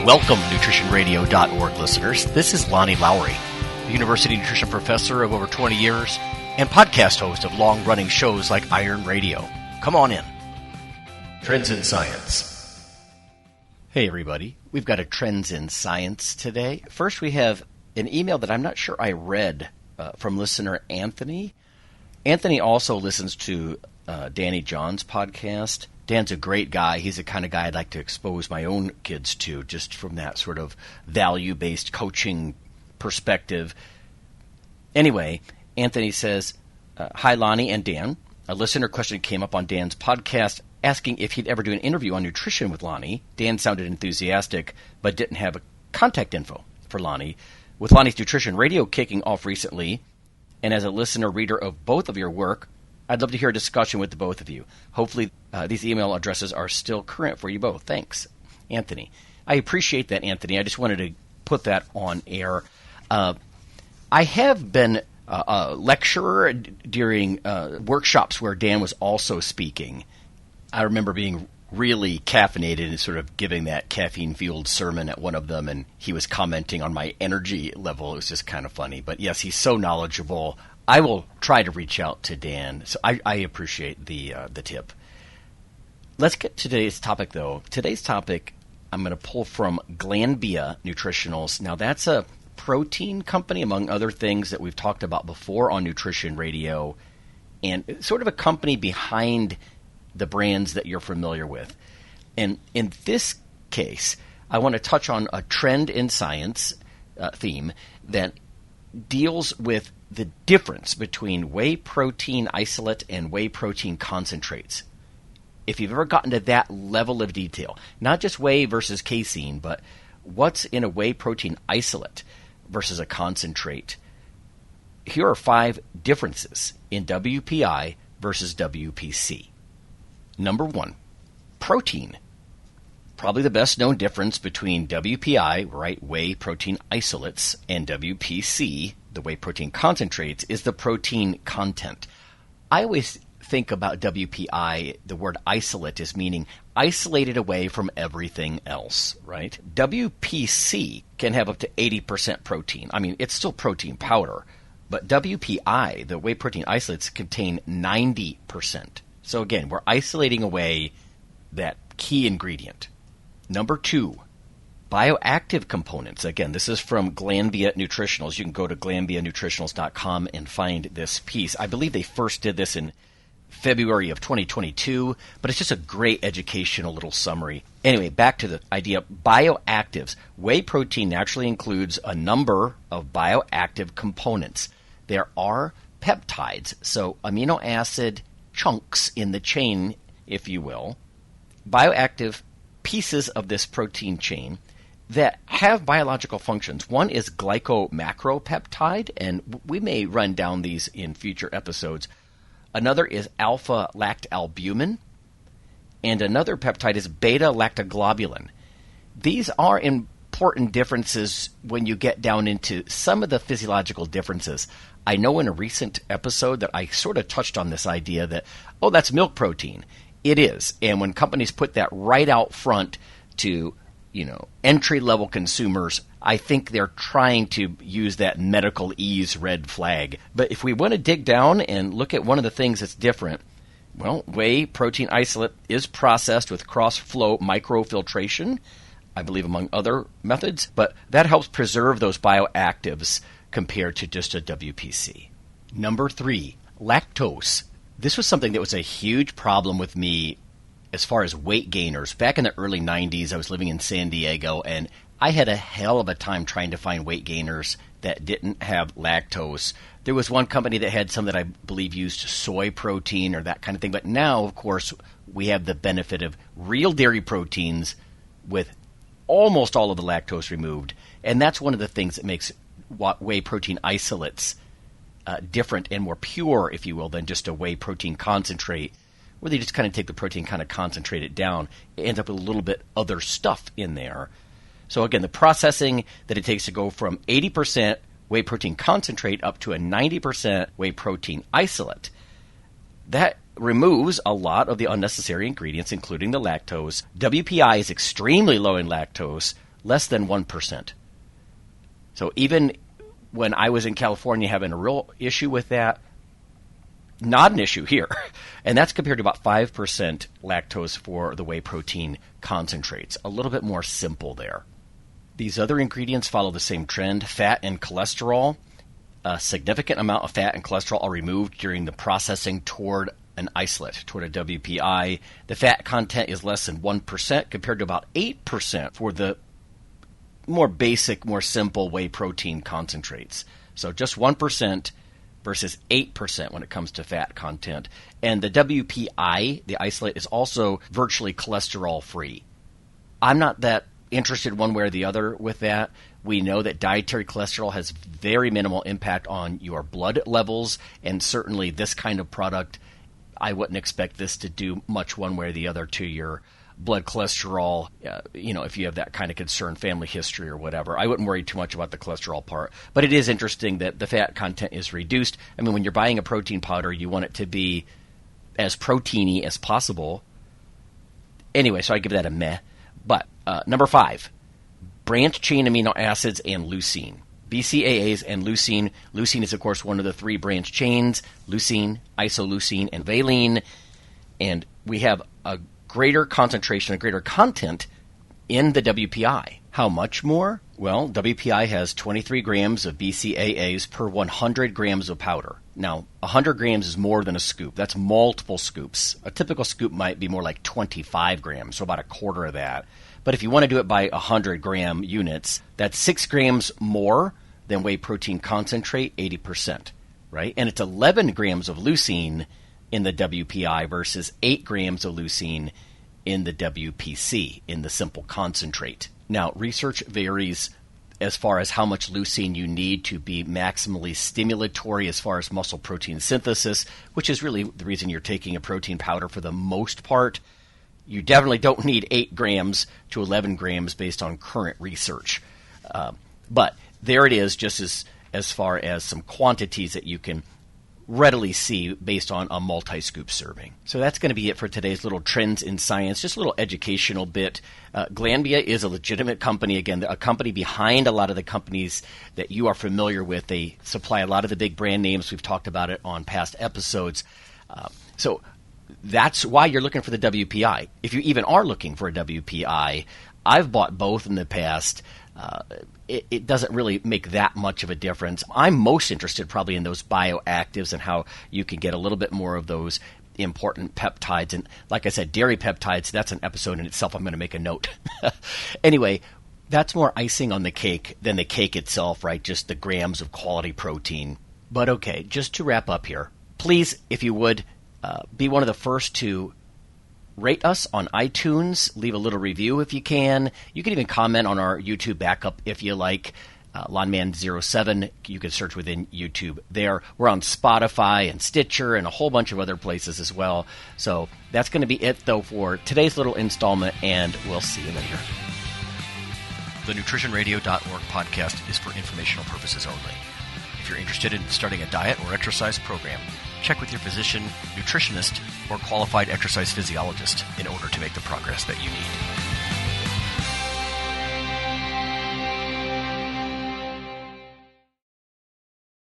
Welcome, nutritionradio.org listeners. This is Lonnie Lowry, a university nutrition professor of over 20 years and podcast host of long-running shows like Iron Radio. Come on in. Trends in Science. Hey, everybody. We've got a Trends in Science today. First, we have an email that I'm not sure I read from listener Anthony. Anthony also listens to Danny John's podcast. Dan's a great guy. He's the kind of guy I'd like to expose my own kids to, just from that sort of value-based coaching perspective. Anyway, Anthony says, hi, Lonnie and Dan. A listener question came up on Dan's podcast asking if he'd ever do an interview on nutrition with Lonnie. Dan sounded enthusiastic, but didn't have a contact info for Lonnie. With Lonnie's Nutrition Radio kicking off recently, and as a listener reader of both of your work, I'd love to hear a discussion with the both of you. Hopefully, these email addresses are still current for you both. Thanks, Anthony. I appreciate that, Anthony. I just wanted to put that on air. I have been a lecturer during workshops where Dan was also speaking. I remember being really caffeinated and sort of giving that caffeine-fueled sermon at one of them, and he was commenting on my energy level. It was just kind of funny. But yes, he's so knowledgeable. I will try to reach out to Dan. So I appreciate the tip. Let's get to today's topic, though. Today's topic I'm going to pull from Glanbia Nutritionals. Now, that's a protein company, among other things that we've talked about before on Nutrition Radio, and sort of a company behind the brands that you're familiar with. And in this case, I want to touch on a trend in science theme that deals with the difference between whey protein isolate and whey protein concentrates. If you've ever gotten to that level of detail, not just whey versus casein, but what's in a whey protein isolate versus a concentrate, here are 5 differences in WPI versus WPC. Number 1, protein. Probably the best known difference between WPI, right, whey protein isolates, and WPC, the whey protein concentrates, is the protein content. I always think about WPI, the word isolate, as meaning isolated away from everything else, right? WPC can have up to 80% protein. I mean, it's still protein powder, but WPI, the whey protein isolates, contain 90%. So again, we're isolating away that key ingredient. Number 2, bioactive components. Again, this is from Glanbia Nutritionals. You can go to glanbianutritionals.com and find this piece. I believe they first did this in February of 2022, but it's just a great educational little summary. Anyway, back to the idea of bioactives. Whey protein naturally includes a number of bioactive components. There are peptides, so amino acid chunks in the chain, if you will, bioactive pieces of this protein chain that have biological functions. One is glycomacropeptide, and we may run down these in future episodes. Another is alpha-lactalbumin, and another peptide is beta-lactoglobulin. These are important differences when you get down into some of the physiological differences. I know in a recent episode that I sort of touched on this idea that, oh, that's milk protein. It is. And when companies put that right out front to, entry-level consumers, I think they're trying to use that medical ease red flag. But if we want to dig down and look at one of the things that's different, well, whey protein isolate is processed with cross-flow microfiltration, I believe among other methods, but that helps preserve those bioactives compared to just a WPC. Number 3, lactose. This was something that was a huge problem with me as far as weight gainers. Back in the early 90s, I was living in San Diego, and I had a hell of a time trying to find weight gainers that didn't have lactose. There was one company that had some that I believe used soy protein or that kind of thing. But now, of course, we have the benefit of real dairy proteins with almost all of the lactose removed. And that's one of the things that makes whey protein isolates different and more pure, if you will, than just a whey protein concentrate, where they just kind of take the protein, kind of concentrate it down. It ends up with a little bit other stuff in there. So again, the processing that it takes to go from 80% whey protein concentrate up to a 90% whey protein isolate, that removes a lot of the unnecessary ingredients, including the lactose. WPI is extremely low in lactose. less than 1%. So even when I was in California having a real issue with that, not an issue here. And that's compared to about 5% lactose for the whey protein concentrates. A little bit more simple there. These other ingredients follow the same trend. Fat and cholesterol. A significant amount of fat and cholesterol are removed during the processing toward an isolate, toward a WPI. The fat content is less than 1% compared to about 8% for the more basic, more simple whey protein concentrates. So just 1% versus 8% when it comes to fat content. And the WPI, the isolate, is also virtually cholesterol-free. I'm not that interested one way or the other with that. We know that dietary cholesterol has very minimal impact on your blood levels, and certainly this kind of product, I wouldn't expect this to do much one way or the other to your blood cholesterol, if you have that kind of concern, family history or whatever. I wouldn't worry too much about the cholesterol part. But it is interesting that the fat content is reduced. I mean, when you're buying a protein powder, you want it to be as proteiny as possible. Anyway, so I give that a meh. But number 5, branched-chain amino acids and leucine. BCAAs and leucine. Leucine is, of course, one of the 3 branched chains: leucine, isoleucine, and valine. And we have a greater concentration, a greater content in the WPI. How much more? Well, WPI has 23 grams of BCAAs per 100 grams of powder. Now, 100 grams is more than a scoop. That's multiple scoops. A typical scoop might be more like 25 grams, so about a quarter of that. But if you want to do it by 100-gram units, that's 6 grams more than whey protein concentrate, 80%, right? And it's 11 grams of leucine in the WPI versus 8 grams of leucine in the WPC, in the simple concentrate. Now, research varies as far as how much leucine you need to be maximally stimulatory as far as muscle protein synthesis, which is really the reason you're taking a protein powder for the most part. You definitely don't need 8 grams to 11 grams based on current research. But there it is, just as far as some quantities that you can readily see based on a multi-scoop serving. So that's going to be it for today's little Trends in Science, just a little educational bit. Glanbia is a legitimate company, again, a company behind a lot of the companies that you are familiar with. They supply a lot of the big brand names. We've talked about it on past episodes. So that's why you're looking for the WPI. If you even are looking for a WPI, I've bought both in the past. It doesn't really make that much of a difference. I'm most interested probably in those bioactives and how you can get a little bit more of those important peptides. And like I said, dairy peptides, that's an episode in itself. I'm going to make a note. Anyway, that's more icing on the cake than the cake itself, right? Just the grams of quality protein. But okay, just to wrap up here, please, if you would, be one of the first to rate us on iTunes. Leave a little review if you can. You can even comment on our YouTube backup if you like. Lawnman07, you can search within YouTube there. We're on Spotify and Stitcher and a whole bunch of other places as well. So that's going to be it, though, for today's little installment, and we'll see you later. The NutritionRadio.org podcast is for informational purposes only. If you're interested in starting a diet or exercise program, check with your physician, nutritionist, or qualified exercise physiologist in order to make the progress that you need.